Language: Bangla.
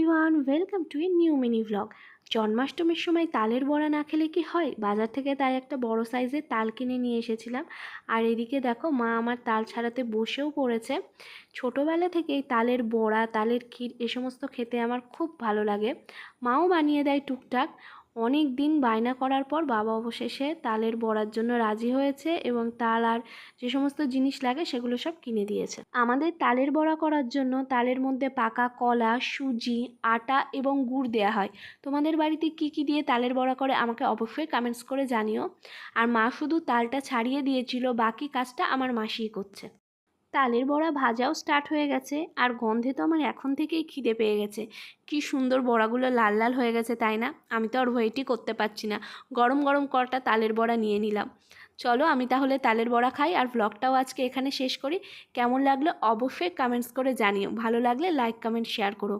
Everyone, welcome to a new mini vlog. জন্মাষ্টমীর সময় তালের বড়া না খেলে কি হয়? বাজার থেকে তাই একটা বড় সাইজের তাল কিনে নিয়ে এসেছিলাম। আর এদিকে দেখো, মা আমার তাল ছাড়াতে বসেও পড়েছে। ছোটোবেলা থেকেই তালের বড়া, তালের ক্ষীর এ সমস্ত খেতে আমার খুব ভালো লাগে। মাও বানিয়ে দেয় টুকটাক। অনেক দিন বায়না করার পর বাবা অবশেষে তালের বড়ার জন্য রাজি হয়েছে এবং তাল আর যে সমস্ত জিনিস লাগে সেগুলো সব কিনে দিয়েছে। আমাদের তালের বড়া করার জন্য তালের মধ্যে পাকা কলা, সুজি, আটা এবং গুড় দেওয়া হয়। তোমাদের বাড়িতে কি কি দিয়ে তালের বড়া করে আমাকে অবশ্যই কমেন্টস করে জানিও। আর মা শুধু তালটা ছাড়িয়ে দিয়েছিল, বাকি কাজটা আমার মাসিই করছে। তালের বড়া ভাজাও স্টার্ট হয়ে গেছে, আর গন্ধে তো আমার এখন থেকেই খিদে পেয়ে গেছে। কি সুন্দর বড়াগুলো লাল লাল হয়ে গেছে, তাই না? আমি তো আর ওয়েটই করতে পারছি না। গরম গরম কটা তালের বড়া নিয়ে নিলাম। চলো আমি তাহলে তালের বড়া খাই, আর ব্লগটাও আজকে এখানে শেষ করি। কেমন লাগলো অবশ্যই কমেন্টস করে জানিও। ভালো লাগলে লাইক, কমেন্ট, শেয়ার করো।